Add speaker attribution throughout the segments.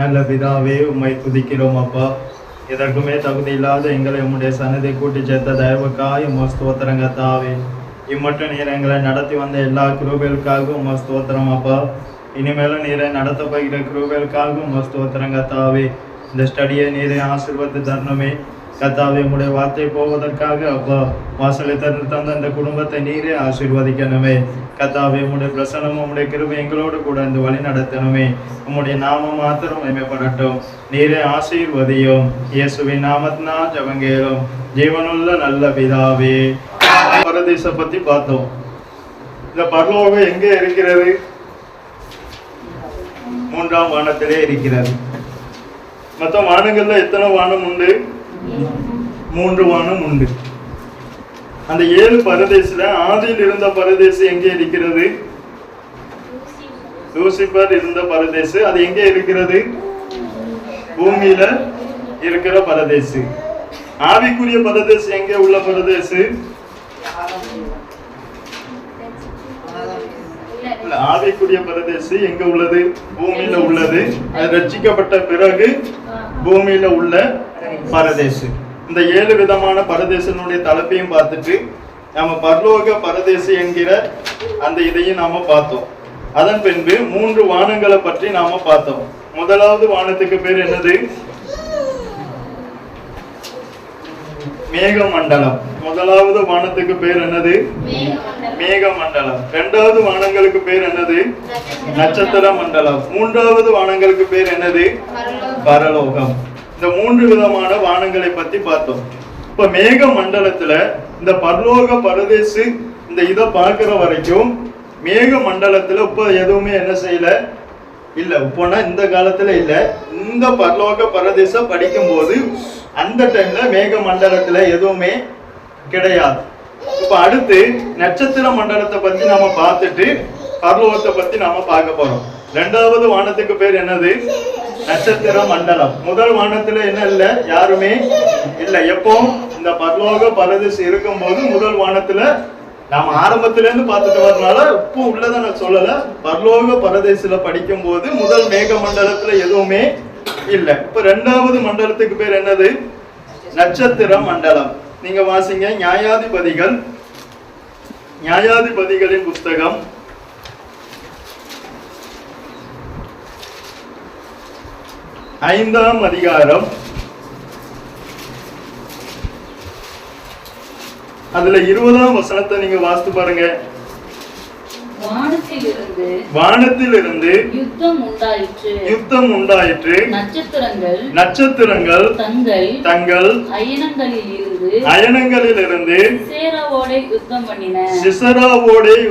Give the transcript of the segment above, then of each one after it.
Speaker 1: நல்ல பிதாவே, உம்மை துதிக்கிறோம் அப்பா. எதற்குமே தகுதி இல்லாத எங்களை உம்முடைய சன்னதி கூட்டி சேர்த்த தயவுக்காய் உம்மை ஸ்தோத்திரம் கர்த்தாவே. இம்மட்டும் நீர் எங்களை நடத்தி வந்த எல்லா கிருபைகளுக்காக உம்மை ஸ்தோத்திரம் அப்பா. இனிமேலும் நீரை நடத்த போகிற கிருபைகளுக்காக உம்மை ஸ்தோத்திரம் கர்த்தாவே. இந்த ஸ்டடியை நீரை ஆசீர்வதித்து தரணுமே கர்த்தாவே. உம்முடைய வார்த்தை போவதற்காக அப்பா வாசலை தந்த இந்த குடும்பத்தை நீரே ஆசீர்வதிக்கணுமே கர்த்தாவே. உம்முடைய பிரசனமும் உம்முடைய கிருபை எங்களோடு கூட இந்த வழி நடத்தணுமே. உம்முடைய நாமம் மாத்திரம் மகிமைப்படட்டும். நீரே ஆசீர்வதியும். இயேசுவின் நாமத்தினால் ஜெபங்கேலும் ஜீவனுள்ள நல்ல பிதாவே. பரதீச பத்தி பார்த்தோம். இந்த பரலோகம் எங்கே இருக்கிறது? மூன்றாம் வானத்திலே இருக்கிறது. மொத்த வானங்கள்ல எத்தனை வானம் உண்டு? 3 வானம் உண்டு. அந்த 7 பரதேசில ஆதியில் இருந்த பரதேசு எங்கே இருக்கிறது? லூசிபர் இருந்த பரதேசு. அது எங்கே இருக்கிறது? பூமியில இருக்கிற பரதேசு. ஆவிக்குரிய பரதேசு எங்கே உள்ள பரதேசு? ஆவிக்குரிய பரதேசு எங்க உள்ளது? பூமியில உள்ளது. அது ரட்சிக்கப்பட்ட பிறகு பூமியில உள்ள பரதேசு. இந்த 7 விதமான பரதேசனுடைய தலைப்பையும் பார்த்துட்டு நம்ம பரலோக பரதேசு என்கிற அந்த இதையும் நாம பார்த்தோம். அதன் பின்பு 3 வானங்களை பற்றி நாம பார்த்தோம். முதலாவது வானத்துக்கு பேர் என்னது? மேகமண்டலம். முதலாவது வானத்துக்கு பேர் என்னது? மேகமண்டலம். 2வது வானங்களுக்கு பேர் என்னது? நட்சத்திர மண்டலம். 3வது வானங்களுக்கு பேர் என்னது? பரலோகம். இந்த 3 விதமான வானங்களை பத்தி பார்த்தோம். இப்ப மேக மண்டலத்துல இந்த பரலோக பரதேசு இந்த இதை பார்க்கிற வரைக்கும் மேக மண்டலத்துல இப்ப எதுவுமே என்ன செய்யல இல்ல. இப்போனா இந்த காலத்துல இல்ல. இந்த பரலோக பரதேச படிக்கும் போது அந்த டைம்ல மேக மண்டலத்துல எதுவுமே கிடையாது. இப்ப அடுத்து நட்சத்திர மண்டலத்தை பத்தி நாம பார்த்துட்டு பரலோகத்தை பத்தி நாம பார்க்க போறோம். 2வது வானத்துக்கு பேர் என்னது? நட்சத்திர மண்டலம். முதல் வானத்துல என்ன இல்ல? யாருமே இல்ல. எப்போ? இந்த பரலோக பரதேசு இருக்கும் போது முதல் வானத்துல நாம ஆரம்பத்துல இருந்து பார்த்துட்டு வரனால இப்போ உள்ளதை நான் சொல்லல. பரலோக பரதேசில படிக்கும் போது முதல் மேக மண்டலத்துல எதுவுமே இல்ல. இப்ப 2வது மண்டலத்துக்கு பேர் என்னது? நட்சத்திர மண்டலம். நீங்க வாசிங்க நியாயாதிபதிகளின் புஸ்தகம் 5ஆம் அதிகாரம். அதுல 20ஆம் வசனத்தை நீங்க வாசித்து பாருங்க. வானத்திலிருந்து யுத்தம் உண்டாயிற்று. நட்சத்திரங்கள் தங்கள் அயனங்களிலிருந்து சிசராவோடே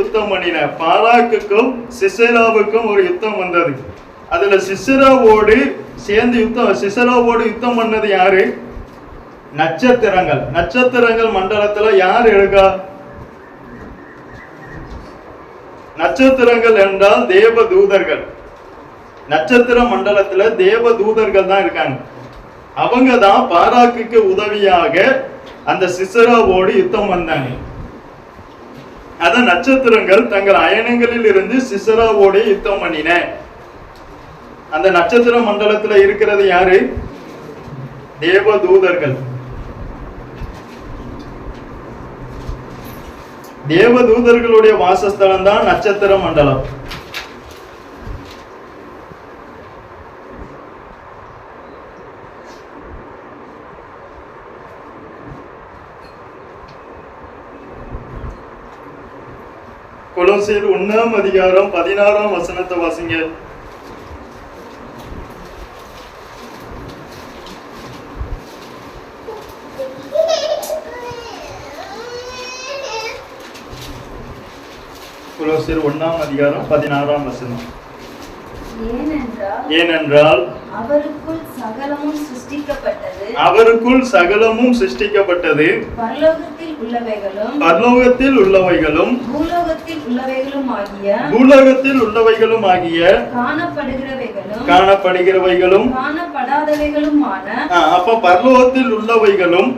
Speaker 1: யுத்தம் பண்ணின. பாராக்குக்கும் சிசராவுக்கும் ஒரு யுத்தம் வந்தது. அதுல சிசராவோடு சேர்ந்து சிசராவோடு யுத்தம் பண்ணது யாரு? நட்சத்திரங்கள். நட்சத்திரங்கள் மண்டலத்துல யார் இருக்கா? நட்சத்திரங்கள் என்றால் தேவ தூதர்கள். நட்சத்திர மண்டலத்துல தேவ தூதர்கள் தான் இருக்காங்க. அவங்க தான் பாராக்குக்கு உதவியாக அந்த சிசராவோடு யுத்தம் வந்தாங்க. அத நட்சத்திரங்கள் தங்கள் அயனங்களில் இருந்து சிசராவோடு யுத்தம் பண்ணின. அந்த நட்சத்திர மண்டலத்துல இருக்கிறது யாரு? தேவ தூதர்கள். தேவ தூதர்களுடைய வாசஸ்தலம் தான் நட்சத்திர மண்டலம். கொலோசியர் 1ஆம் அதிகாரம் 16ஆம் வசனத்தை வாசிங்க. கொலோசியர் 1ஆம் அதிகாரம் 16ஆம் வசனம். ஏனென்றால் அவருக்குள் சகலமும் சிருஷ்டிக்கப்பட்டது. பரலோகத்தில் உள்ளவைகளும் பூலோகத்தில் உள்ளவைகளும் ஆகிய காணப்படுகிறவைகளும் அப்ப பரலோகத்தில் உள்ளவைகளும்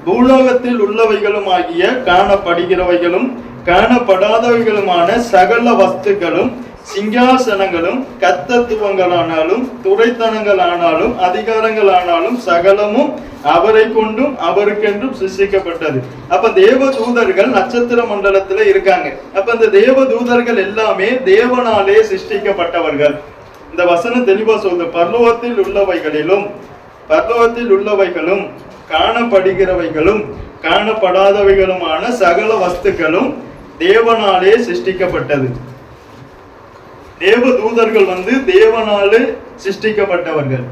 Speaker 1: பூலோகத்தில் உள்ளவைகளும் ஆகிய காணப்படுகிறவைகளும் காணப்படாதவைகளுமான சகல வஸ்துக்களும் சிங்காசனங்களும் கர்த்தத்துவங்களானாலும் துரைத்தனங்களானாலும் அதிகாரங்களானாலும் சகலமும் அவரை கொண்டும் அவருக்கென்றும் சிருஷ்டிக்கப்பட்டது. அப்ப தேவ தூதர்கள் நட்சத்திர மண்டலத்துல இருக்காங்க. அப்ப இந்த தேவ தூதர்கள் எல்லாமே தேவனாலே சிருஷ்டிக்கப்பட்டவர்கள். இந்த வசனம் தெளிவா சொல்லுது. பரலோகத்தில் உள்ளவைகளும் காணப்படுகிறவைகளும் காணப்படாதவைகளுமான சகல வஸ்துக்களும் தேவனாலே சிருஷ்டிக்கப்பட்டது. தேவ தூதர்கள் தேவனாலே சிருஷ்டிக்கப்பட்டவர்கள்.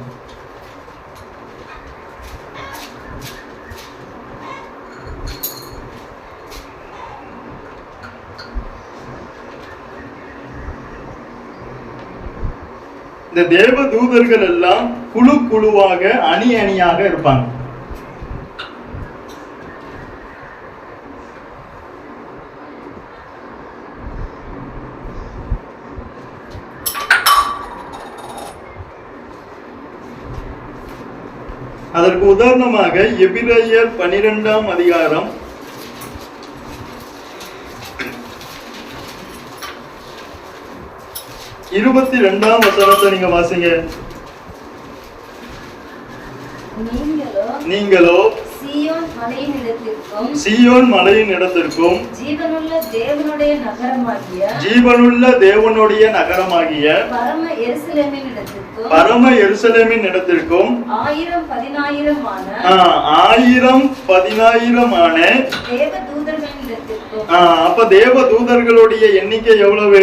Speaker 1: இந்த தேவ தூதர்கள் எல்லாம் குழு குழுவாக அணி அணியாக இருப்பாங்க. அதற்கு உதாரணமாக எபிரேயர் 12ஆம் அதிகாரம் 22ஆம் வசனத்தை நீங்க வாசிங்க. நீங்களோ சீயோன் மலையின் இடத்திற்கும் ஜீவனுள்ள தேவனுடைய நகரமாகிய பரம எருசலேமின் இடத்திற்கும் 1000-10,000 அப்ப தேவ தூதர்களுடைய எண்ணிக்கை எவ்வளவு?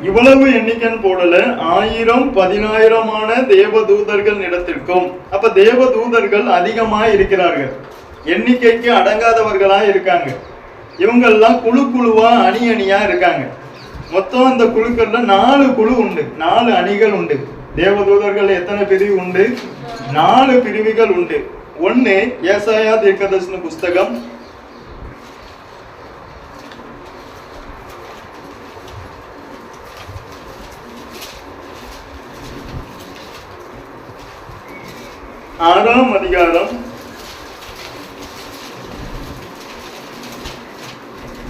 Speaker 1: இவ்வளவு எண்ணிக்கைன்னு போடல, 1000-10,000 தேவ தூதர்கள் இடத்திற்கும். அப்ப தேவ தூதர்கள் அதிகமா இருக்கிறார்கள், எண்ணிக்கைக்கு அடங்காதவர்களா இருக்காங்க. இவங்கெல்லாம் குழு குழுவா அணி அணியா இருக்காங்க. மொத்தம் அந்த குழுக்கள்ல 4 குழு உண்டு, 4 அணிகள் உண்டு. தேவ தூதர்கள் எத்தனை பிரிவு உண்டு? 4 பிரிவுகள் உண்டு. ஒன்னு ஏசாயா தீர்க்கதரிசன புஸ்தகம் 6ஆம் அதிகாரம்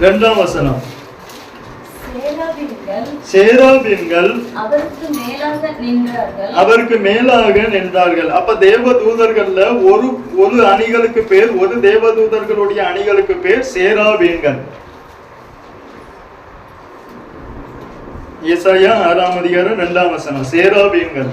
Speaker 1: 2ஆம் வசனம். சேராபீன்கள் அவருக்கு மேலாக நின்றார்கள். அப்ப தேவ தூதர்கள்ல ஒரு அணிகளுக்கு பேர், ஒரு தேவ தூதர்களுடைய அணிகளுக்கு பேர் சேராபீன்கள். ஏசாயா 6ஆம் அதிகாரம் 2ஆம் வசனம். சேராபீன்கள்.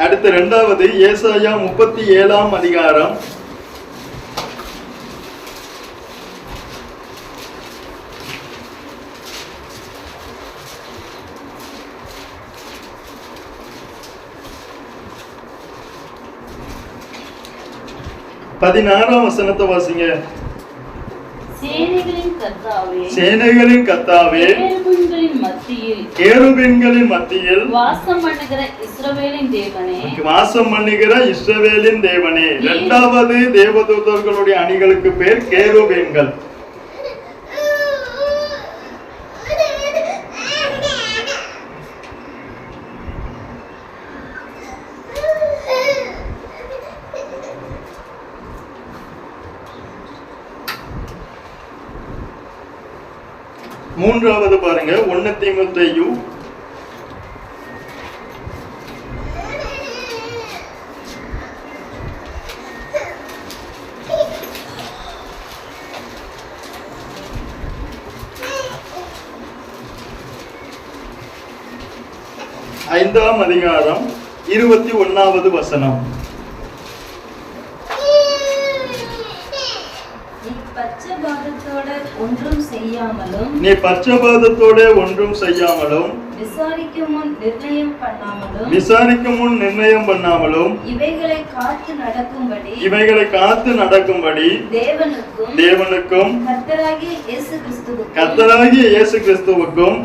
Speaker 1: அடுத்து 2வது ஏசாயா 37ஆம் அதிகாரம் 16ஆம் வசனத்தை வாசிங்க. சேனைகளின் கர்த்தாவே, கேருபீன்களின் மத்தியில் வாசம் பண்ணுகிற இஸ்ரவேலின் தேவனே. 2வது தேவதூதர்களுடைய அணிகளுக்கு பேர் கேருபீன்கள். மூன்றாவது பாருங்க, 1 தீமோத்தேயு 5ஆம் அதிகாரம் 21வது வசனம். நீ பட்சபாதத்தோட ஒன்றும் செய்யாமலும் விசாரிக்கும் முன் நிர்ணயம் பண்ணாமலும் இவைகளை காத்து நடக்கும்படி தேவனுக்கும் கர்த்தராகிய இயேசு கிறிஸ்துவுக்கும்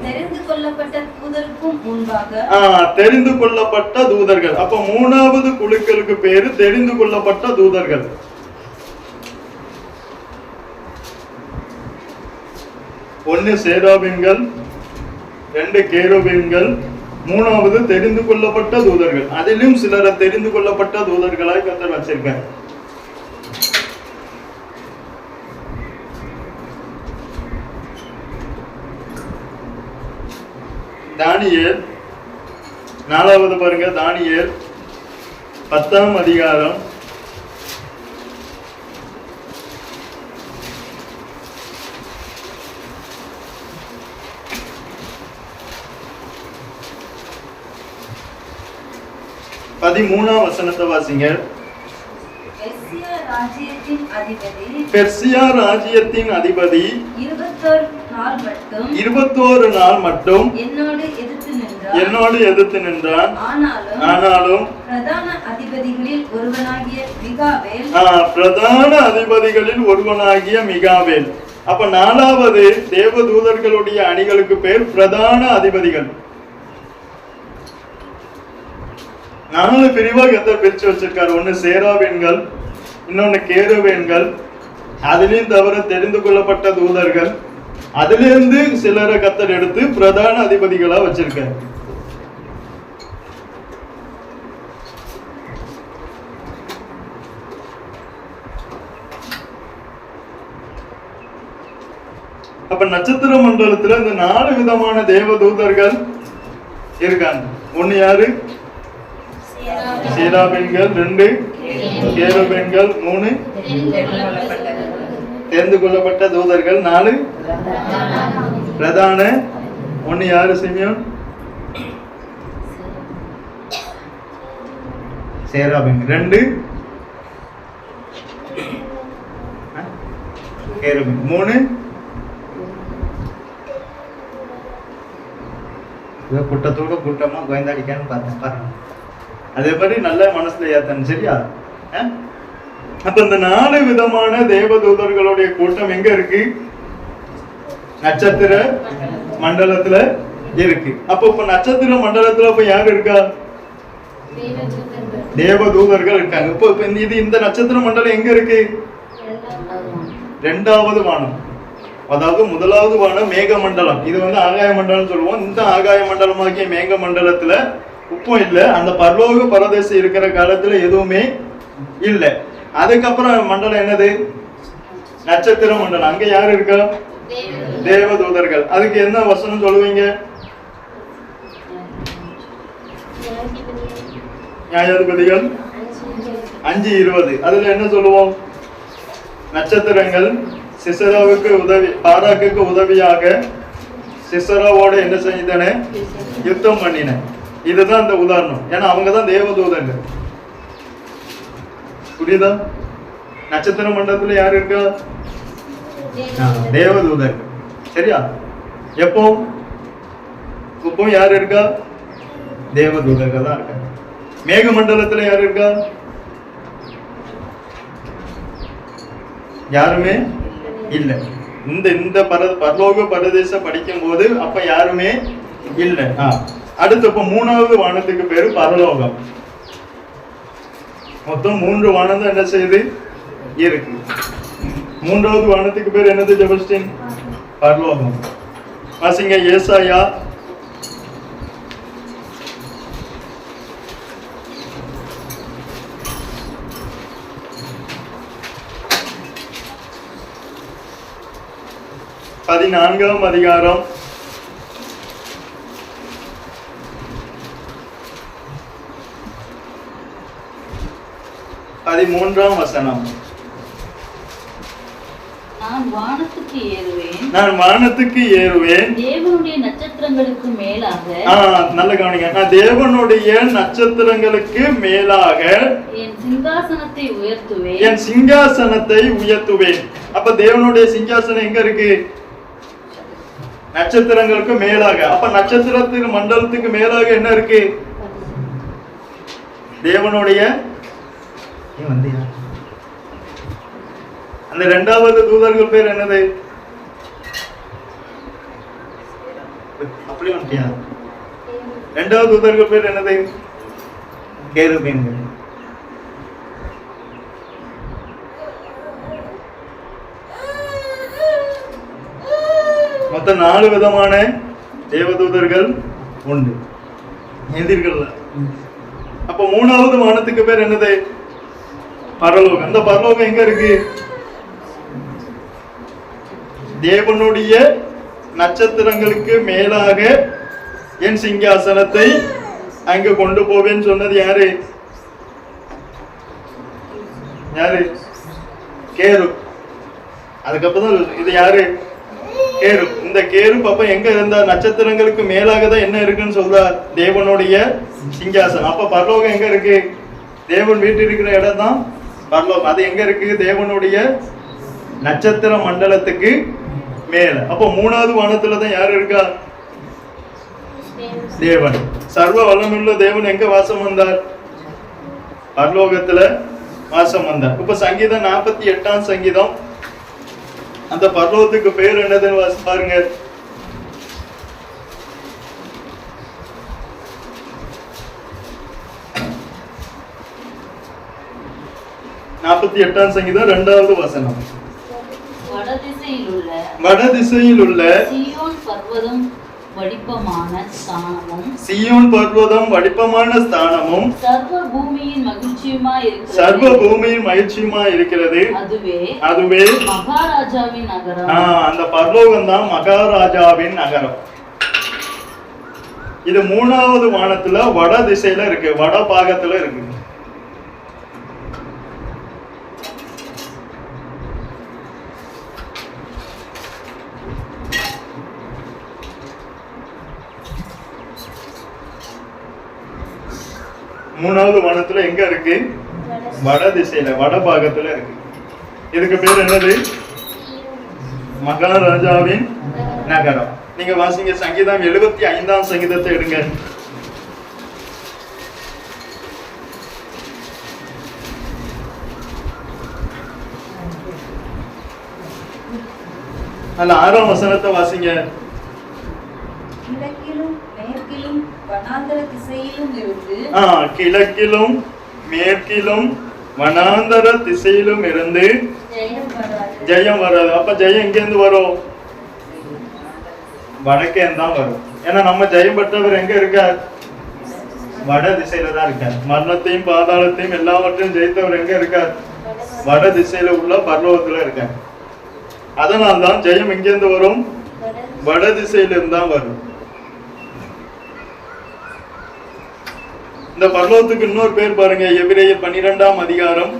Speaker 1: தெரிந்து கொள்ளப்பட்ட தூதர்கள். அப்ப 3வது குழுக்களுக்கு பேரு தெரிந்து கொள்ளப்பட்ட தூதர்கள். 1 சேராபீன்கள், 2 கேருபீன்கள், மூணாவது தெரிந்து கொள்ளப்பட்ட தூதர்கள். அதிலும் சிலரை தெரிந்து கொள்ளப்பட்ட தூதர்களாய் கர்த்தர் வச்சிருக்கார். தானியேல் 4வது பாருங்க, தானியேல் 10ஆம் அதிகாரம் 13ஆம் வசனத்தை வாசிங்க. பெர்சியா ராஜ்யத்தின் அதிபதி 21 நாள் மட்டும் என்னோடு எதிர்த்து நின்றான். ஆனாலும் பிரதான அதிபதிகளில் ஒருவனாகிய மிகாவேல். அப்ப 4வது தேவதூதர்களுடைய அணிகளுக்கு பேர் பிரதான அதிபதிகள். 4 பிரிவா கர்த்தர் பிரிச்சு வச்சிருக்காரு. ஒன்னு சேராபீன்கள், இன்னொன்னு கேருபீன்கள், அதிலையும் தவிர தெரிந்து கொள்ளப்பட்ட தூதர்கள், அதிலிருந்து சிலரை கர்த்தர் எடுத்து பிரதான அதிபதிகளா வச்சிருக்காரு. அப்ப நட்சத்திர மண்டலத்துல இந்த 4 விதமான தேவதூதர்கள் இருக்காங்க. ஒன்னு யாரு? சேராபீன்கள், 2 கேருபீன்கள், 3 தெரிந்து கொள்ளப்பட்ட தூதர்கள், 4 பிரதான. ஒன்னு யாரு? சிமியோன், சேராபீன். 2 கேருபீன். 3 கூட்டத்தோட கூட்டமா கோயந்தாடிக்கான்னு பார்த்தேன் பாருங்க. அதே மாதிரி நல்ல மனசுல ஏத்தன். சரியா? அப்ப இந்த 4 விதமான தேவதூதர்களுடைய கூட்டம் எங்க இருக்கு? நட்சத்திர மண்டலத்துல இருக்கு. அப்ப இப்ப நட்சத்திர மண்டலத்துல இப்ப யாரு இருக்கா? தேவதூதர்கள் இருக்காங்க. இப்ப இந்த நட்சத்திர மண்டலம் எங்க இருக்கு? 2வது வானம். அதாவது 1வது வானம் மேக மண்டலம். இது ஆகாய மண்டலம் சொல்லுவோம். இந்த ஆகாய மண்டலமாகிய மேக மண்டலத்துல உப்பும் இல்ல. அந்த பரலோக பரதேசம் இருக்கிற காலத்துல எதுவுமே இல்ல. அதுக்கப்புறம் மண்டலம் என்னது? நட்சத்திர மண்டலம். அங்க யாரு இருக்கா? தேவதூதர்கள். அதுக்கு என்ன வசனம் சொல்லுவீங்க? நியாயாதிபதிகள் 5:20. அதுல என்ன சொல்லுவோம்? நட்சத்திரங்கள் சிசராவுக்கு உதவி, பாராக்குக்கு உதவியாக சிசராவோட என்ன செய்தன? யுத்தம் பண்ணின. இதுதான் இந்த உதாரணம். ஏன்னா அவங்கதான் தேவதூதர்கள். புரியுதா? நட்சத்திர மண்டலத்துல யாரு இருக்கா? தேவதூதர்கள். சரியா? எப்போ இப்போ யாரு இருக்கா? தேவதூதர்கள் தான் இருக்காங்க. மேக மண்டலத்துல யாரு இருக்கா? யாருமே இல்ல. இந்த பரலோக பரதேச படிக்கும் போது அப்ப யாருமே இல்ல. அடுத்து இப்ப 3வது வானத்துக்கு பேரு பரலோகம். மொத்தம் 3 வானம் தான் என்ன செய்யுது இருக்கு. 3வது வானத்துக்கு பேர் என்னது ஜெபஸ்டின்? பரலோகம். வாசிங்க ஏசாயா 14ஆம் அதிகாரம் 13ஆம் வசனம். நான் வானத்துக்கு ஏறுவேன்
Speaker 2: தேவனுடைய நட்சத்திரங்களுக்கு மேலாக.
Speaker 1: நல்ல கவனிங்க. நான் தேவனுடைய நட்சத்திரங்களுக்கு மேலாக
Speaker 2: என்
Speaker 1: சிங்காசனத்தை உயர்த்துவேன். அப்ப தேவனுடைய சிங்காசனம் எங்க இருக்கு? நட்சத்திரங்களுக்கு மேலாக. அப்ப நட்சத்திரத்துக்கு மண்டலத்துக்கு மேலாக என்ன இருக்கு? தேவனுடைய அந்த 2வது தூதர்கள் பேர் என்னது? அப்படி வந்துட்டியா? 2வது தூதர்கள் பேர் என்னது? கேருபீன்கள். மொத்தம் 4 விதமான தேவதூதர்கள் உண்டு. எதிர்கள்ல. அப்ப மூணாவது வானத்துக்கு பேர் என்னது? பரலோகம். அந்த பரலோகம் எங்க இருக்கு? தேவனுடைய நட்சத்திரங்களுக்கு மேலாக என் சிங்காசனத்தை அங்க கொண்டு போவேன்னு சொன்னது யாரு? யாரு? கேரு. அதுக்கப்புறம் இது யாரு? கேரு. இந்த கேரு அப்ப எங்க இருந்தா? நட்சத்திரங்களுக்கு மேலாக தான் என்ன இருக்குன்னு சொல்றார், தேவனுடைய சிங்காசனம். அப்ப பரலோகம் எங்க இருக்கு? தேவன் வீட்டு இருக்கிற இடம் தான் பரலோகம். அது எங்க இருக்கு? தேவனுடைய நட்சத்திர மண்டலத்துக்கு மேல. அப்ப மூணாவது வானத்துல தான் யாரு இருக்கா? தேவன். சர்வ வல்லமையுள்ள தேவன் எங்க வாசம் வந்தார்? பரலோகத்துல வாசம் வந்தார். இப்ப சங்கீதம் 48ஆம் சங்கீதம், அந்த பரலோகத்துக்கு பேர் என்னதுன்னு பாருங்க. சங்கீதம் 2வது வசனம். வடதிசையில் உள்ள
Speaker 2: சீயோன் பர்வதம் வடிப்பமான ஸ்தானமும் சர்வ பூமியின் மகிழ்ச்சியுமாய் இருக்கிறது. அதுவே மகாராஜாவின் நகரம்.
Speaker 1: அந்த பரலோகம் தான் மகாராஜாவின் நகரம். இது மூணாவது வானத்துல வட திசையில இருக்கு, வட பாகத்துல இருக்கு. மூணாவது வானத்துல எங்க இருக்கு? வட திசையில, வட பாகத்துல இருக்கு. இதுக்கு பேர் என்னது? மகாராஜாவின் நகரம். நீங்க வாசிங்க சங்கீதம் 75ஆம் சங்கீதத்தை எடுங்க. அல்ல 6ஆம் வசனத்தை வாசிங்க.
Speaker 3: கிழக்கிலும் மேற்கிலும் வனாந்தர திசையிலும் இருந்து
Speaker 1: கிழக்கிலும் மேற்கிலும் வனாந்தர திசையிலும் இருந்து ஜெயம் வராது. அப்ப ஜெயம் எங்க இருந்து வரும்? வடக்கே தான் வரும். ஏன்னா நம்ம ஜெயம் பெற்றவர் எங்க இருக்கார்? வட திசையில தான் இருக்கார். மரணத்தையும் பாதாளத்தையும் எல்லாவற்றையும் ஜெயித்தவர் எங்க இருக்கார்? வட திசையில உள்ள பரலோகத்துல இருக்கார். அதனால்தான் ஜெயம் எங்க இருந்து வரும்? வட திசையில இருந்து தான் வரும். இந்த பரலோகத்துக்கு இன்னொரு பேர் பாருங்க. எபிரேயர் 12ஆம் அதிகாரம்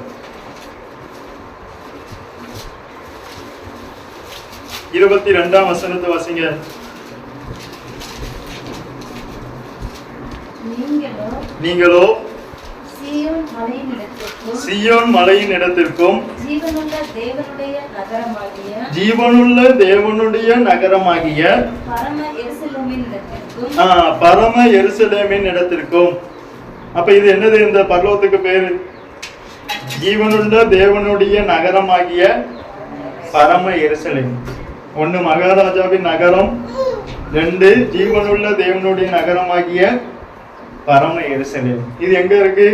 Speaker 1: 22ஆம் வசனத்தை வாசிங்க. நீங்களோ சீயோன் மலையின் இடத்திற்கும் ஜீவனுள்ள தேவனுடைய நகரமாகிய பரம எருசலேமின் இடத்திற்கும். அப்ப இது என்னது? இந்த பரலோகத்துக்கு பேரு ஜீவனுள்ள தேவனுடைய நகரமாகிய பரம எருசலேம். 1 மகாராஜாவின் நகரம், 2 ஜீவனுள்ள தேவனுடைய நகரமாகிய பரம எருசலேம். இது எங்க இருக்கு?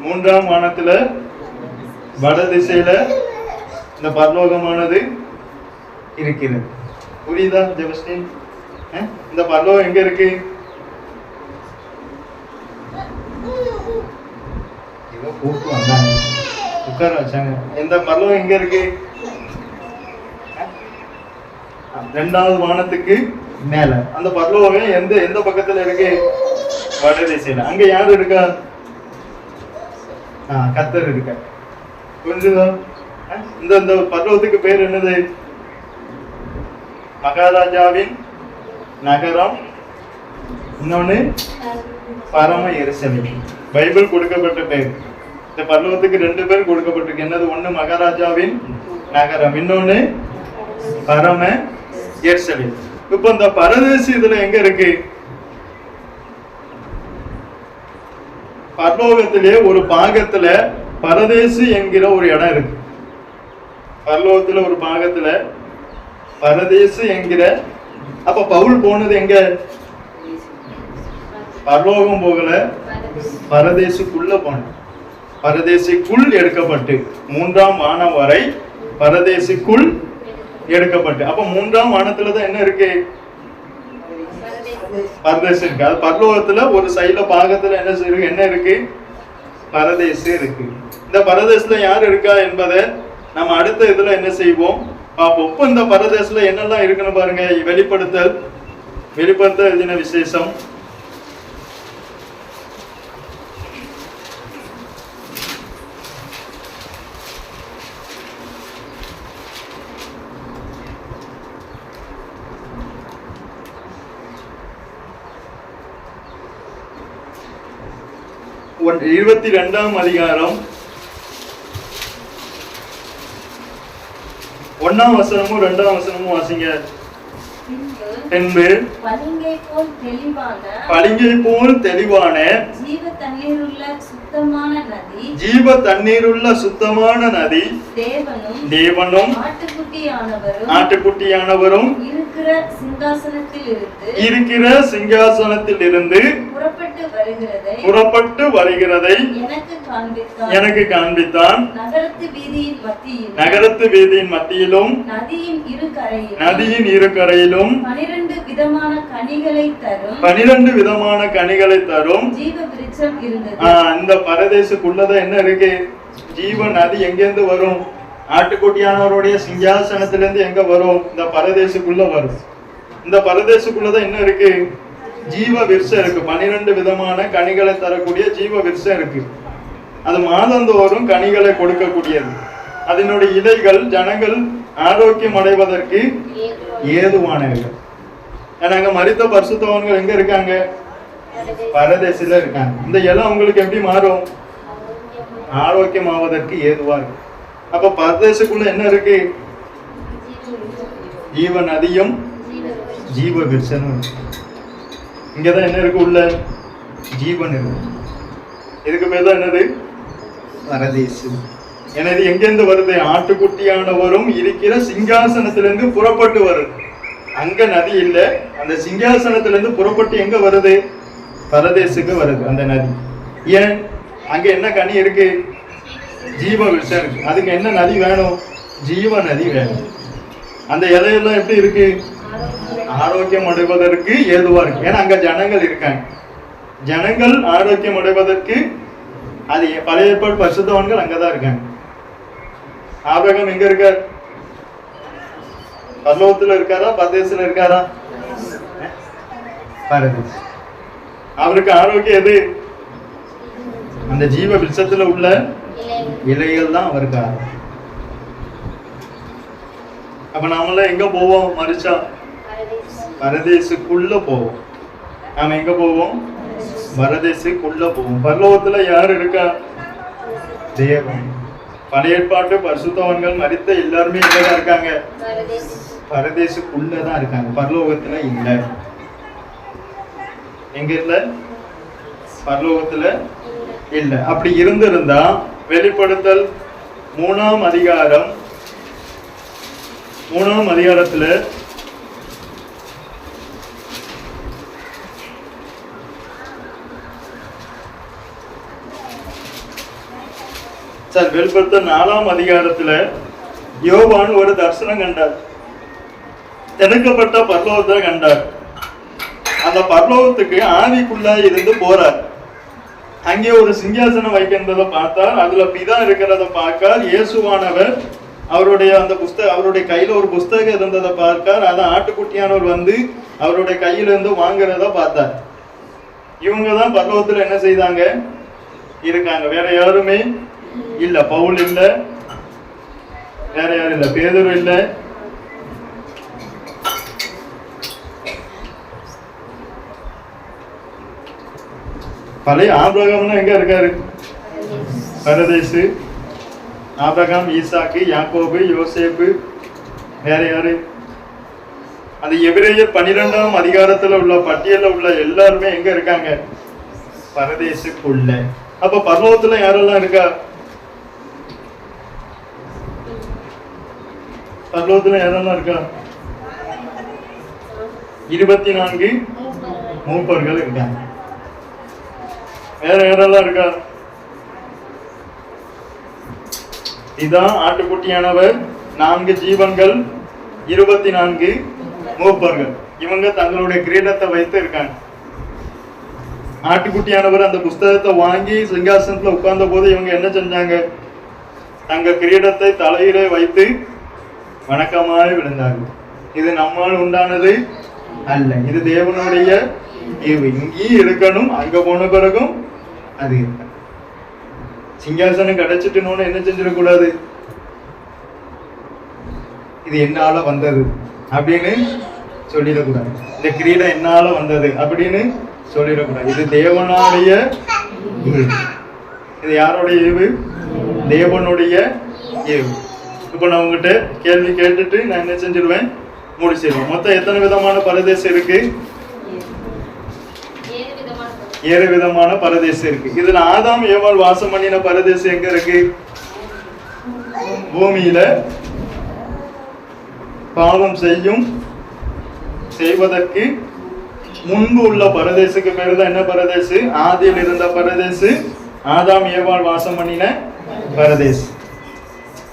Speaker 1: 3ஆம் வானத்துல வட திசையில இந்த பரலோகமானது இருக்கிறது. புரியுதா ஜெபஸ்டின்? இந்த பரலோகம் எங்க இருக்கு? கூட்டு வந்தாங்க, உட்கார வச்சாங்க. இந்த பரலோகம் எங்க இருக்கு? 2வது வானத்துக்கு மேல. அந்த பரலோகம் எந்த பக்கத்துல இருக்கு? வட திசையில. அங்க யாரு இருக்கா? கர்த்தர் இருக்க. புரிஞ்சுதா? இந்த பரலோகத்துக்கு பேர் என்னது? மகாராஜாவின் நகரம், இன்னொன்னு பரம எருசலேம். பைபிள் கொடுக்கப்பட்ட பேர். இந்த பரலோகத்துக்கு 2 பேர் கொடுக்கப்பட்டிருக்கு. என்னது? 1 மகாராஜாவின் நகரம், இன்னொன்னு பரம எருசலேம். இப்ப இந்த பரதேசி இதுல எங்க இருக்கு? பரலோகத்திலே ஒரு பாகத்துல பரதேசி என்கிற ஒரு இடம் இருக்கு. பரலோகத்துல ஒரு பாகத்துல பரதேசி என்கிற. அப்ப பவுல் போனது எங்க? பரலோகம் போகல, பரதேசிக்குள்ள போன. பரதேசிக்குள் எடுக்கப்பட்டு 3ஆம் வானம் வரை பரதேசிக்குள் எடுக்கப்பட்டு. அப்ப 3ஆம் வானத்துலதான் என்ன இருக்கு? பரதேசு இருக்கு. அது பரலோகத்துல ஒரு சைடுல பாகத்துல என்ன இருக்கு? பரதேசு இருக்கு. இந்த பரதேசத்துல யார் இருக்கா என்பதை நம்ம அடுத்த இதுல என்ன செய்வோம் பார்ப்போம். இப்ப இந்த பரதேசத்துல என்னெல்லாம் இருக்குன்னு பாருங்க. வெளிப்படுத்தல் எழுதின விசேஷம் 22ஆம் அதிகாரம் 1ஆம் வசனமும் 2ஆம் வசனமும் வாசிங்க. பின்பு பளிங்கை போல் தெளிவான ஜீவ தண்ணீருள்ள சுத்தமான நதி தேவனும் ஆட்டுக்குட்டியானவரும் இருக்கிற சிங்காசனத்தில் இருந்து புறப்பட்டு வருகிறதை எனக்கு காண்பித்தான். நகரத்து வீதியின் மத்தியிலும் நதியின் இரு கரையிலும்
Speaker 3: 12 விதமான
Speaker 1: கனிகளை தரும்
Speaker 3: ஜீவ விருட்சம் இருந்தது.
Speaker 1: இந்த பரதேசுக்குள்ளதான் என்ன இருக்கு? ஜீவ நதி எங்கிருந்து வரும்? ஆட்டுக்குட்டியானவருடைய சிங்காசனத்திலிருந்து எங்க வரும்? இந்த பரதேசுக்குள்ள வரும். இந்த பரதேசுக்குள்ளதான் என்ன இருக்கு? ஜீவ விருட்சம் இருக்கு. 12 விதமான கனிகளை தரக்கூடிய ஜீவ விருட்சம் இருக்கு. அது மாதந்தோறும் கனிகளை கொடுக்கக்கூடியது. அதனுடைய இலைகள் ஜனங்கள் ஆரோக்கியம் அடைவதற்கு ஏதுவானவர்கள். அங்க மரித்த பரிசுத்தவான்கள் எங்க இருக்காங்க? பரதேசில இருக்காங்க. இந்த இலை உங்களுக்கு எப்படி மாறும்? ஆரோக்கியம் ஆவதற்கு ஏதுவா இருக்கு. அப்ப பரதேசுக்குள்ள என்ன இருக்கு? ஜீவ நதியும் ஜீவ விருட்சமும் இருக்கு. இங்கதான் என்ன இருக்கு? உள்ள ஜீவன் இருக்கு. இதுக்கு பேர் தான் என்னது? பரதேசு. எனது எங்கிருந்து வருது? ஆட்டுக்குட்டியானவரும் இருக்கிற சிங்காசனத்திலிருந்து புறப்பட்டு வருது. அங்க நதி இல்ல, அந்த சிங்காசனத்திலிருந்து புறப்பட்டு எங்க வருது? பரதேசுக்கு வருது அந்த நதி. ஏன்? அங்க என்ன கனி இருக்கு? ஜீவ விருட்சம் இருக்கு. அதுக்கு என்ன நதி வேணும்? ஜீவ நதி வேணும். அந்த இலையெல்லாம் எப்படி இருக்கு? ஆரோக்கியம் அடைவதற்கு ஏதுவா இருக்கு. ஏன்னா அங்க ஜனங்கள் இருக்காங்க. ஜனங்கள் ஆரோக்கியம் அடைவதற்கு அது பழைய ஏற்பாடு பரிசுத்தவான்கள் அங்கதான் இருக்காங்க. ஆபிரகாம் எங்க இருக்கார்? பரலோகத்துல இருக்காரா? பரதேசத்துல இருக்காரா? பரதேஸ். அவருக்கு ஆரோக்கியம் எது? அந்த ஜீவ விருட்சத்துல உள்ள இலைகள் தான் அவருக்கு ஆரோக்கியம். அப்ப நாமெல்லாம் எங்க போவோம்? மரிச்சா பரதேசுக்குள்ள போவோம். நாம எங்க போவோம்? பரதேசுக்குள்ள போவோம். பரலோகத்துல யார் இருக்கா? தேவன். பழைய ஏற்பாட்டு பரிசுத்தவான்கள் மரித்த எல்லாருமே எங்கதான் இருக்காங்க? பரதேசுக்குள்ளதான் இருக்காங்க. பரலோகத்துல இல்ல. எங்க இல்ல? பரலோகத்துல இல்ல. அப்படி இருந்திருந்தா வெளிப்படுத்தல் 3ஆம் அதிகாரத்துல வெளிப்படுத்தல் 4ஆம் அதிகாரத்துல யோவான் ஒரு தரிசனம் கண்டார். திறக்கப்பட்ட பரலோகத்தை கண்டார். அந்த பரலோகத்துக்கு ஆவிக்குள்ள இருந்து போறார். அங்கே ஒரு சிங்காசனம் வைக்கின்றதை பார்த்தார். அதுல பிதா இருக்கிறத பார்க்கார். இயேசுவானவர் அவருடைய அந்த அவருடைய கையில ஒரு புஸ்தகம் இருந்ததை பார்க்கார். அதை ஆட்டுக்குட்டியானவர் வந்து அவருடைய கையில இருந்து வாங்குறத பார்த்தார். இவங்கதான் பரலோகத்துல என்ன செய்தாங்க? இருக்காங்க. வேற யாருமே இல்ல. பவுல் இல்ல, வேற யாரும் இல்ல, பேதுரு இல்ல, பழைய ஆபிரகாம்னா எங்க இருக்காரு? பரதேசு. ஆபிரகாம், ஈசாக்கு, யாக்கோபு, யோசேப்பு, வேற யாரு? அந்த எபிரேயர் 12ஆம் அதிகாரத்துல உள்ள பட்டியல உள்ள எல்லாருமே எங்க இருக்காங்க? பரதேசுக்குள்ள. அப்ப பரலோகத்துல யாரெல்லாம் இருக்கா? பரலோகத்துல யாரெல்லாம் இருக்கா? 24 மூப்பர்கள் இருக்காங்க. வேற யாரெல்லாம் இருக்கா? இதான் ஆட்டுக்குட்டியானவர், 4 ஜீவன்கள், 24 மூப்பர்கள். இவங்க தங்களுடைய கிரீடத்தை வைத்து இருக்காங்க. ஆட்டுக்குட்டியானவர் அந்த புஸ்தகத்தை வாங்கி சிங்காசனத்துல உட்கார்ந்த போது இவங்க என்ன செஞ்சாங்க? தங்க கிரீடத்தை தலையிலே வைத்து வணக்கமாய் விழுந்தார்கள். இது நம்மால் உண்டானது அல்ல, இது தேவனுடைய ஈவு. இங்கேயும் இருக்கணும், அங்க போன பிறகும் அது இருக்க. சிங்காசனம் கிடைச்சிட்டுன்னு என்ன செஞ்சிடக்கூடாது, இது என்னால வந்தது அப்படின்னு சொல்லிடக்கூடாது. இந்த கிரீடம் என்னால வந்தது அப்படின்னு சொல்லிடக்கூடாது. இது தேவனுடைய ஈவு. இது யாருடைய ஈவு? தேவனுடைய ஈவு. இப்ப நான் உங்ககிட்ட கேள்வி கேட்டுட்டு நான் என்ன செஞ்சிருவேன், முடிச்சிருவேன். மொத்தம் எத்தனை விதமான பரதேசம் இருக்கு? 7 விதமான பரதேசம் இருக்கு. இதுல ஆதாம் ஏவாள் வாசம் பண்ணின பரதேசம் எங்க இருக்கு? பூமியில பாவம் செய்வதற்கு முன்பு உள்ள பரதேசுக்கு பேரு தான் என்ன பரதேசு? ஆதியில் இருந்த பரதேசு, ஆதாம் ஏவாள் வாசம் பண்ணின பரதேசு.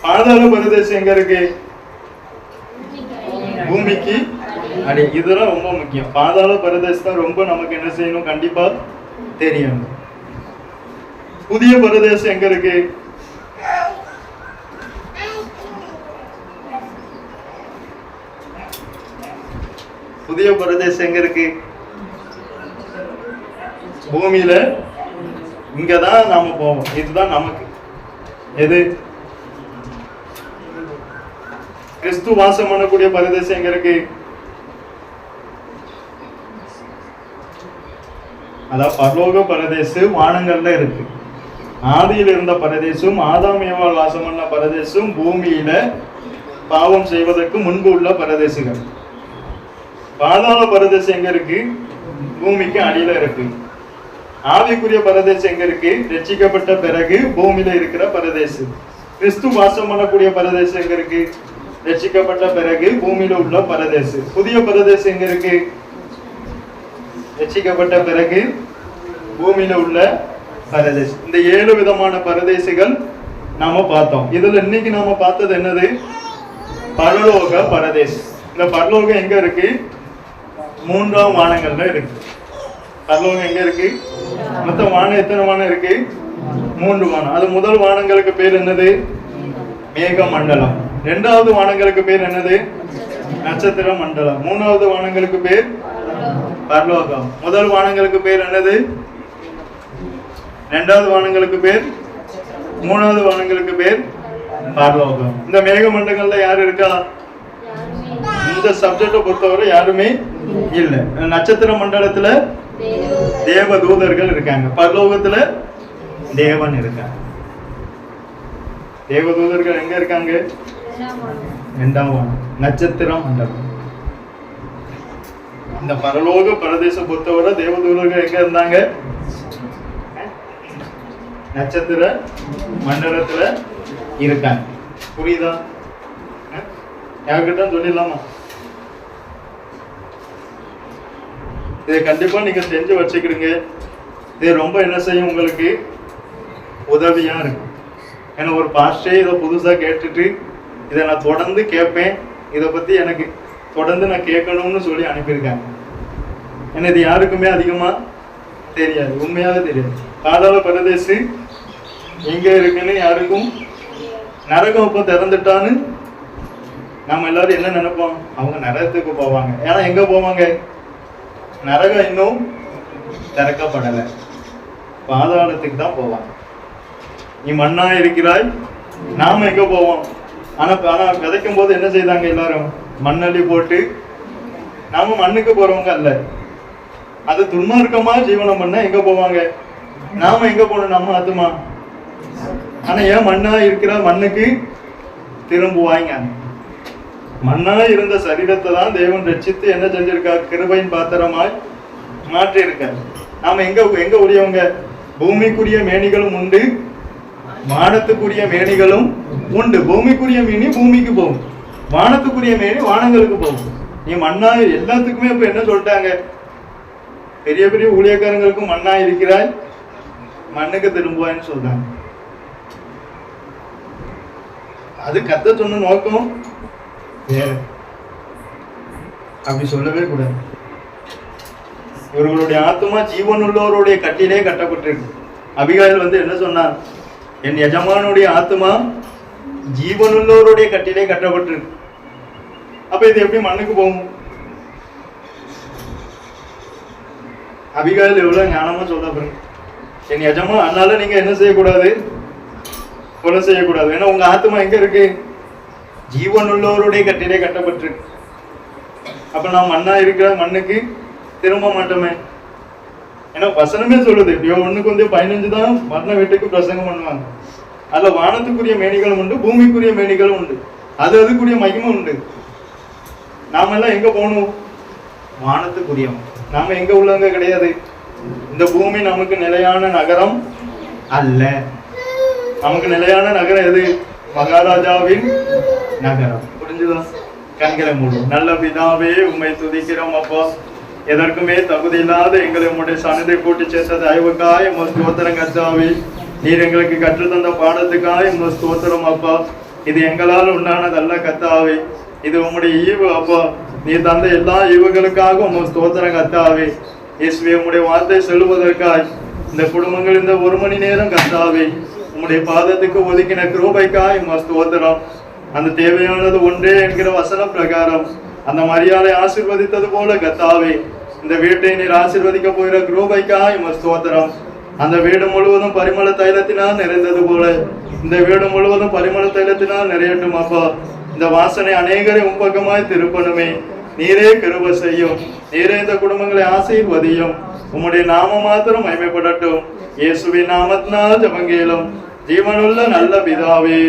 Speaker 1: பாதாள பரதேசம் எங்க இருக்கு? பூமிக்கு அடி. இதெல்லாம் ரொம்ப முக்கியம். பாதாள பரதேசம் தான் ரொம்ப நமக்கு என்ன செய்யணும், கண்டிப்பா தெரியணும். புதிய பரதேசம் எங்க இருக்கு? புதிய பரதேசம் எங்க இருக்கு? பூமியில. இங்கதான் நாம போவோம். இதுதான் நமக்கு எது? கிறிஸ்து வாசம் பண்ணக்கூடிய பரதேசம் எங்க இருக்கு? அதாவது பரலோக பரதேசு வானங்கள்ல இருக்கு. ஆதியில் இருந்த பரதேசும் ஆதாம் ஏவாள் வாசம் பண்ண பரதேசும் பூமியில பாவம் செய்வதற்கு முன்பு உள்ள பரதேசுகள். பாதாள பரதேசம் எங்க இருக்கு? பூமிக்கு அடியில இருக்கு. ஆவிக்குரிய பரதேசம் எங்க இருக்கு? ரட்சிக்கப்பட்ட பிறகு பூமியில இருக்கிற பரதேசு. கிறிஸ்து வாசம் பண்ணக்கூடிய பரதேசம் எங்க இருக்கு? ரட்சிக்கப்பட்ட பிறகு பூமியில உள்ள பரதேசு. புதிய பரதேசம் எங்க இருக்கு? ரட்சிக்கப்பட்ட பிறகு பூமியில உள்ள பரதேசு. இந்த 7 விதமான பரதேசுகள் நாம பார்த்தோம். இதுல இன்னைக்கு நாம பார்த்தது என்னது? பரலோக பரதேசு. இந்த பரலோகம் எங்க இருக்கு? 3ஆம் வானங்கள்ல இருக்கு. பரலோகம் எங்க இருக்கு? மொத்த வானம் எத்தனை வானம் இருக்கு? 3 வானம். அது முதல் வானங்களுக்கு பேர் என்னது? மேக மண்டலம். 2வது வானங்களுக்கு பேர் என்னது? நட்சத்திர மண்டலம். 3வது வானங்களுக்கு பேர் பரலோகம். முதல் வானங்களுக்கு பேர் என்னது? 2வது வானங்களுக்கு பேர், 3வது வானங்களுக்கு பேர் பரலோகம். இந்த மேக மண்டலங்கள்ல யாரு இருக்கா? இந்த சப்ஜெக்டை பொறுத்தவரை யாருமே இல்ல. நட்சத்திர மண்டலத்துல தேவ தூதர்கள் இருக்காங்க. பரலோகத்துல தேவன் இருக்காங்க. தேவ தூதர்கள் எங்க இருக்காங்க? 2ஆம் வானம், நட்சத்திர மண்டலம். இந்த பரலோக பரதேசம் பொறுத்தவரை தேவ தூதர்கள் எங்க இருந்தாங்க? நட்சத்திர மண்டலத்துல இருக்காங்க. புரியுதா? யார்கிட்ட சொல்லிடலாமா? இதை கண்டிப்பா நீங்க செஞ்சு வச்சுக்கிடுங்க. இது ரொம்ப என்ன செய்யும், உங்களுக்கு உதவியா இருக்கும். ஏன்னா ஒரு பாஸ்டே இதை புதுசா கேட்டுட்டு இதை நான் தொடர்ந்து கேட்பேன், இதை பத்தி எனக்கு தொடர்ந்து நான் கேட்கணும்னு சொல்லி அனுப்பியிருக்காங்க. ஏன்னா இது யாருக்குமே அதிகமா தெரியாது, உண்மையாவே தெரியாது. பாதாள பரதேசு எங்க இருக்குன்னு யாருக்கும். நரகம் இப்போ திறந்துட்டான்னு நம்ம எல்லாரும் என்ன நினைப்போம்? அவங்க நரகத்துக்கு போவாங்க. ஏன்னா எங்க போவாங்க? நரகம் இன்னும் திறக்கப்படலை, பாதாளத்துக்கு தான் போவாங்க. நீ மண்ணா இருக்கிறாய், நாம எங்க போவோம்? ஆனா விதைக்கும் போது என்ன செய்தாங்க? எல்லாரும் மண்ணள்ளி போட்டு. நாம மண்ணுக்கு போறவங்க அல்ல. அது துன்மார்க்கமா ஜீவனம் பண்ண எங்க போவாங்க? நாம எங்க போனோம்? நம்ம ஆத்துமா. ஆனா ஏன் மண்ணா இருக்கிற மண்ணுக்கு திரும்புவாங்க? மண்ணா இருந்த சரீரத்தை தான் தேவன் ரட்சித்து என்ன செஞ்சிருக்கா? கிருபையின் பாத்திரமாய் மாற்றி இருக்கார். நாம எங்க உரியவங்க? பூமிக்குரிய மேனிகளும் உண்டு, வானத்துக்குரிய மேனிகளும் உண்டு. பூமிக்குரிய மேனி பூமிக்கு போகும், வானத்துக்குரிய மேனி வானங்களுக்கு போகும். நீ மண்ணா எல்லாத்துக்குமே இப்ப என்ன சொல்லிட்டாங்க? பெரிய பெரிய ஊழியக்காரங்களுக்கும் மண்ணா இருக்கிறாய், மண்ணுக்கு திரும்புவாய்ன்னு சொல்றாங்க. அது கத்த சொன்ன நோக்கம் வேற. அப்படி சொல்லவே கூடாது. இவர்களுடைய ஆத்மா ஜீவனுள்ளவருடைய கட்டிலே கட்டப்பட்டிருக்கு. அபிகாயில் வந்து என்ன சொன்னார்? என் எஜமானுடைய ஆத்மா ஜீவனுள்ளவருடைய கட்டிலே கட்டப்பட்டிருக்கு. அப்ப இது எப்படி மண்ணுக்கு போகும்? அபிகாயில் எவ்வளவு ஞானமா சொல்ல பாருங்க. என் எஜமா, அதனால நீங்க என்ன செய்யக்கூடாது? கொலை செய்யக்கூடாது. ஏன்னா உங்க ஆத்மா எங்க இருக்கு? ஜீவனுள்ளவருடைய கட்டிலே கட்டப்பட்டிருக்கு. அப்ப நான் மண்ணா இருக்கிற மண்ணுக்கு திரும்ப மாட்டோமே. ஏன்னா வசனமே சொல்லுது, 1:15 தான் மரண வீட்டுக்கு பிரசங்கம் பண்ணுவாங்க. அதுல வானத்துக்குரிய மேனிகளும் உண்டு, பூமிக்குரிய மேனிகளும் உண்டு. அது அதுக்குரிய மகிமை உண்டு. நாம எல்லாம் எங்க போகணும்? வானத்துக்குரியவன். நாம எங்க உள்ளவங்க கிடையாது. இந்த பூமி நமக்கு நிலையான நகரம் அல்ல. நமக்கு நிலையான நகரம் எது? மகாராஜாவின் நகரம். புரிஞ்சுதா? கண்களை மூடும். நல்ல பிதாவே, உம்மை துதிக்கிறோம் அப்பா. எதற்குமே தகுதி இல்லாத எங்களை உம்முடைய சன்னதை கூட்டி சேர்த்தது ஐவுக்காய் உங்க ஸ்தோத்திரம் கர்த்தாவே. நீர் எங்களுக்கு கற்றுத்தந்த பாடத்துக்காய் உங்க ஸ்தோத்திரம் அப்பா. இது எங்களால் உண்டானதல்ல கர்த்தாவே, இது உம்முடைய ஈவு அப்பா. நீ தந்த எல்லா ஈவுகளுக்காக உங்க ஸ்தோத்திரம் கர்த்தாவே. இயேசுவே, உம்முடைய வார்த்தை சொல்லுவதற்காய் இந்த குடும்பங்கள் இந்த 1 மணி நேரம் கர்த்தாவே உம்முடைய பாதத்துக்கு ஒதுக்கின கிருபைக்காய் உங்க ஸ்தோத்திரம். அந்த தேவையானது ஒன்றே என்கிற வசன பிரகாரம் அந்த மரியாதை ஆசீர்வதித்தது போல கர்த்தாவே இந்த வீட்டை நீர் ஆசீர்வதிக்க போகிற கிருபைக்காய் உங்க ஸ்தோத்திரம். அந்த வீடு முழுவதும் பரிமள தைலத்தினால் நிறைந்தது போல இந்த வீடு முழுவதும் பரிமள தைலத்தினால் நிறையட்டும் அப்பா. இந்த வாசனை அநேகரை உம்பக்கமாய் திருப்பணுமே. நீரே கிருபை செய்யும். நீரே இந்த குடும்பங்களை ஆசீர்வதியும். உம்முடைய நாம மாத்திரம் மகிமைப்படட்டும். இயேசுவின் நாமத்தினால் ஜெபங்கேளும் ஜீவனுள்ள நல்ல பிதாவே,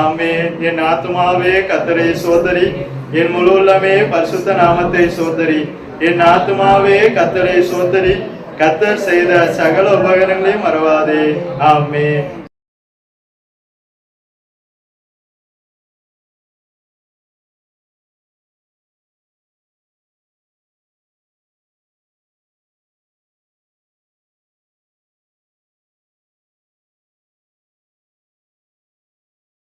Speaker 1: ஆமென். என் ஆத்துமாவே கர்த்தரை சோதரி, என் முழு உள்ளமே பரிசுத்த நாமத்தை சோதரி. என் ஆத்துமாவே கர்த்தரை சோதரி, கர்த்தர் செய்த சகல உபகாரங்களையும் மறவாதே. ஆமென்.